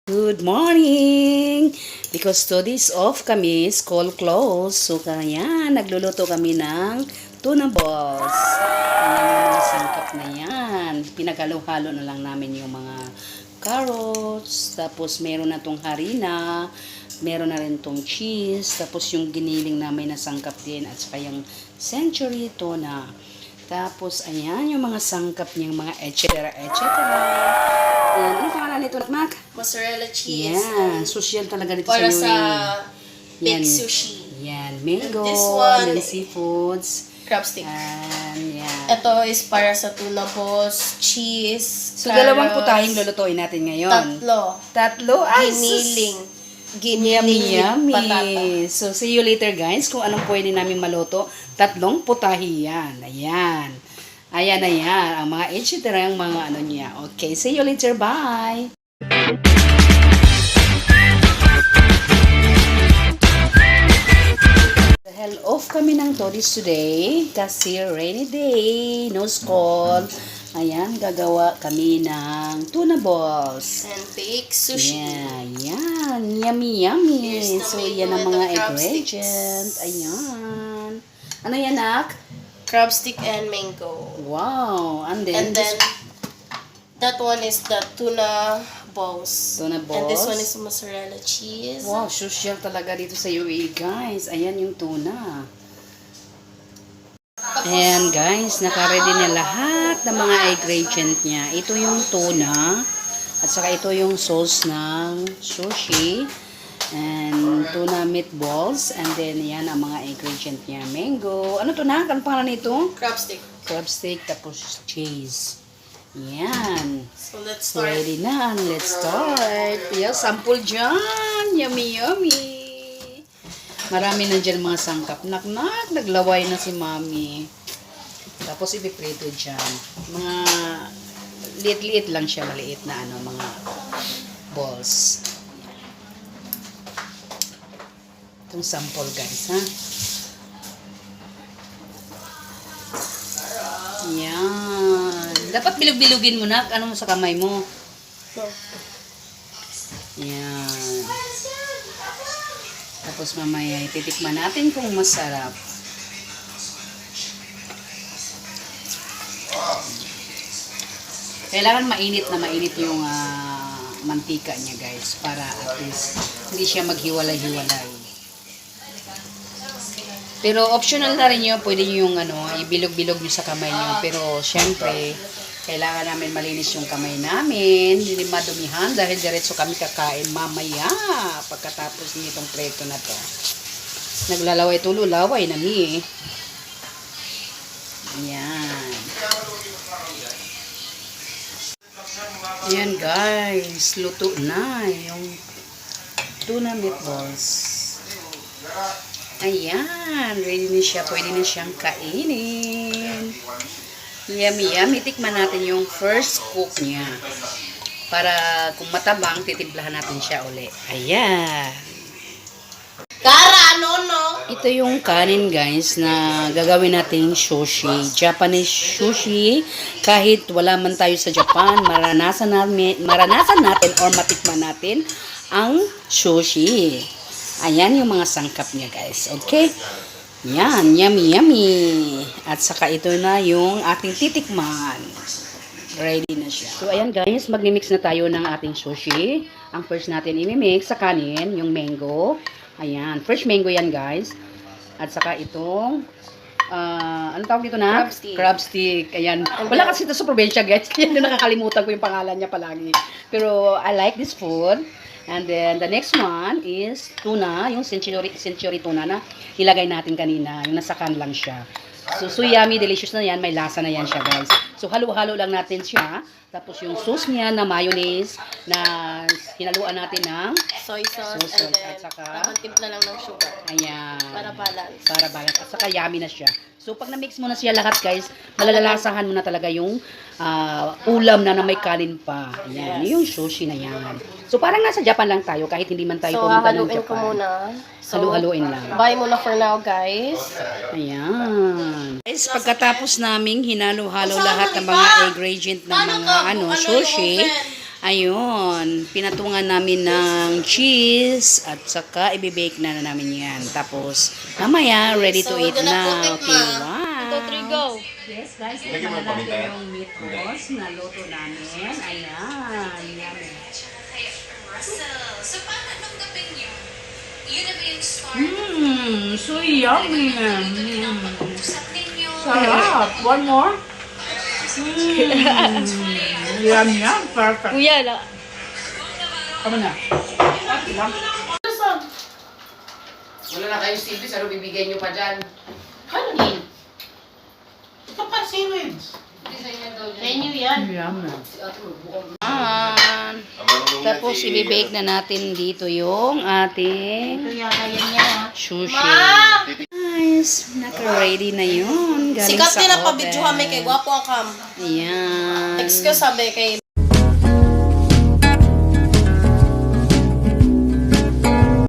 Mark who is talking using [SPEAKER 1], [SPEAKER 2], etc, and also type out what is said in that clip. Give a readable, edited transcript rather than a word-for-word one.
[SPEAKER 1] Good morning! Because today's off kami, school closed. So kaya nagluluto kami ng tuna balls. Ayan yung mga sangkap na yan. Pinaghalo-halo na lang namin yung mga carrots. Tapos meron na tong harina. Meron na rin tong cheese. Tapos yung giniling namin na sangkap din. At saka yung century tuna. Tapos ayan yung mga sangkap niyang mga etc. etc. Ayan, ano pangalan nito, Mac?
[SPEAKER 2] Mozzarella cheese.
[SPEAKER 1] Yan, social talaga dito
[SPEAKER 2] Para
[SPEAKER 1] sa
[SPEAKER 2] sa
[SPEAKER 1] Yan.
[SPEAKER 2] big sushi.
[SPEAKER 1] Yan, mango,
[SPEAKER 2] This one,
[SPEAKER 1] then seafoods.
[SPEAKER 2] Crab stick.
[SPEAKER 1] Yan.
[SPEAKER 2] Ito is para sa tuna balls, cheese,
[SPEAKER 1] So, dalawang putahing lulutuin natin ngayon.
[SPEAKER 2] Tatlo.
[SPEAKER 1] Ay,
[SPEAKER 2] Giniling.
[SPEAKER 1] Yummy.
[SPEAKER 2] Patata.
[SPEAKER 1] So, see you later, guys, kung anong pwede namin maluto. 3 putahi yan. Ayan. Ayan na yan. Ang mga etcetera, ang mga ano niya. Okay, see you later. Bye! Dahil off kami ng Todis today kasi rainy day, no school. Ayan, gagawa kami ng tuna balls.
[SPEAKER 2] And big sushi.
[SPEAKER 1] Yeah, yan. Yummy, yummy.
[SPEAKER 2] Here's the
[SPEAKER 1] So,
[SPEAKER 2] mango
[SPEAKER 1] yan ang
[SPEAKER 2] and the
[SPEAKER 1] mga
[SPEAKER 2] crab
[SPEAKER 1] ingredients.
[SPEAKER 2] sticks.
[SPEAKER 1] Ayan. Ano yan, Nak?
[SPEAKER 2] Crab stick and mango.
[SPEAKER 1] Wow. And then
[SPEAKER 2] That one is the tuna balls.
[SPEAKER 1] Tuna
[SPEAKER 2] And this
[SPEAKER 1] balls.
[SPEAKER 2] one is mozzarella cheese.
[SPEAKER 1] Wow, social talaga dito sa UAE, guys. Ayan yung tuna. Ayan, guys. Nakaready na lahat ng mga ingredient niya. Ito yung tuna. At saka ito yung sauce ng sushi. And tuna meatballs. And then, yan ang mga ingredient niya. Mango. Ano to na? Ano pangalan nito?
[SPEAKER 2] Crab stick.
[SPEAKER 1] Crab stick, tapos cheese. Yan.
[SPEAKER 2] So let's start.
[SPEAKER 1] Ready na. Let's start. Yeah, sample dyan. Yummy, yummy. Marami na dyan mga sangkap. Nak-nak, naglaway na si mami. Tapos ipiprito dyan. Mga liit-liit lang siya. Maliit na mga balls. Itong sample, guys, ha? Yan. Dapat bilog-bilugin mo na. Ano mo sa kamay mo? Yan. Tapos mamaya ititikman natin kung masarap. Kailangan mainit na mainit yung mantika niya, guys. Para at least hindi siya maghiwalay-hiwalay. Pero optional na rin yun. Pwede nyo yung ibilog-bilog nyo sa kamay nyo. Pero syempre, kailangan namin malinis yung kamay namin. Hindi madumihan dahil diretso kami kakain mamaya. Pagkatapos nitong preto na to. Naglalaway tulo, laway na mi. Ayan. Ayan, guys. Luto na yung tuna meatballs. Ayan, ready na siya. Pwede na siyang kainin. Yummy, yummy. Tikman natin yung first cook niya. Para kung matabang, titimplahan natin siya uli. Ayan.
[SPEAKER 2] Kara, no?
[SPEAKER 1] Ito yung kanin, guys, na gagawin nating sushi. Japanese sushi. Kahit wala man tayo sa Japan, maranasan natin or matikman natin ang sushi. Ayan yung mga sangkap niya, guys. Okay? Yan. Yummy, yummy. At saka ito na yung ating titikman. Ready na siya. So, ayan, guys. Magmimix na tayo ng ating sushi. Ang first natin imimix sa kanin, yung mango. Ayan. Fresh mango yan, guys. At saka itong ano tawag dito na?
[SPEAKER 2] Crab stick.
[SPEAKER 1] Crab stick. Ayan. Wala kasi ito sa probinsya, guys. Kaya nakakalimutan ko yung pangalan niya palagi. Pero I like this food. And then, the next one is tuna, yung century tuna na ilagay natin kanina. Yung nasa can lang siya. So yummy, delicious na yan. May lasa na yan siya, guys. So, halo-halo lang natin siya. Tapos, yung sauce niya na mayonnaise na hinaluan natin ng
[SPEAKER 2] Soy sauce. And then,
[SPEAKER 1] at saka,
[SPEAKER 2] timpla lang ng sugar.
[SPEAKER 1] ayan.
[SPEAKER 2] Para balance.
[SPEAKER 1] Para balance. At saka, yummy na siya. So, pag na-mix mo na siya lahat, guys, malalalasahan mo na talaga yung ulam na may kanin pa. Ayan.
[SPEAKER 2] Yes.
[SPEAKER 1] Yung sushi na yan. So, parang nasa Japan lang tayo, kahit hindi man tayo
[SPEAKER 2] So,
[SPEAKER 1] pumunta ng
[SPEAKER 2] haluin
[SPEAKER 1] Japan.
[SPEAKER 2] ko muna. So,
[SPEAKER 1] Halu-haluin lang.
[SPEAKER 2] bye muna for now, guys.
[SPEAKER 1] Ayan. Guys, pagkatapos naming hinalo-halo lahat ng mga ingredient ng mga sushi, Ayun, pinatungan namin ng cheese at saka ibibake na namin yan. Tapos, mamaya, ready to
[SPEAKER 2] So,
[SPEAKER 1] eat
[SPEAKER 2] we're gonna
[SPEAKER 1] na.
[SPEAKER 2] put it,
[SPEAKER 1] Okay,
[SPEAKER 2] ma.
[SPEAKER 1] wow.
[SPEAKER 2] 2, 3, go.
[SPEAKER 1] Yes, guys,
[SPEAKER 3] Lagyan mo
[SPEAKER 1] ito na
[SPEAKER 3] ng
[SPEAKER 1] natin
[SPEAKER 3] paminta?
[SPEAKER 1] yung meat balls na luto namin. Ayan, yummy.
[SPEAKER 4] Russell, so paano nung gabing yun? Yun na ba yung start?
[SPEAKER 1] So yummy.
[SPEAKER 4] Usap ninyo.
[SPEAKER 1] Sarap. One more? Yum, yum. Perfect.
[SPEAKER 2] Kuya, na.
[SPEAKER 1] Tama na.
[SPEAKER 5] Wala na kayong silbis, ano bibigyan nyo pa dyan?
[SPEAKER 2] Kanin.
[SPEAKER 5] Ito pa, seaweeds.
[SPEAKER 2] Menu yan.
[SPEAKER 1] Yummy.
[SPEAKER 3] Tapos
[SPEAKER 1] Tapos, ibibake na natin dito yung ating
[SPEAKER 2] Ito yata yan yan, ha?
[SPEAKER 1] sushi.
[SPEAKER 2] Ma!
[SPEAKER 1] Guys, naka-ready na yun. Galing
[SPEAKER 2] Sikat
[SPEAKER 1] sa
[SPEAKER 2] din ang
[SPEAKER 1] oven.
[SPEAKER 2] pabidyohan may kay Gwapo ang kam.
[SPEAKER 1] Ayan.
[SPEAKER 2] Excuse sabi kay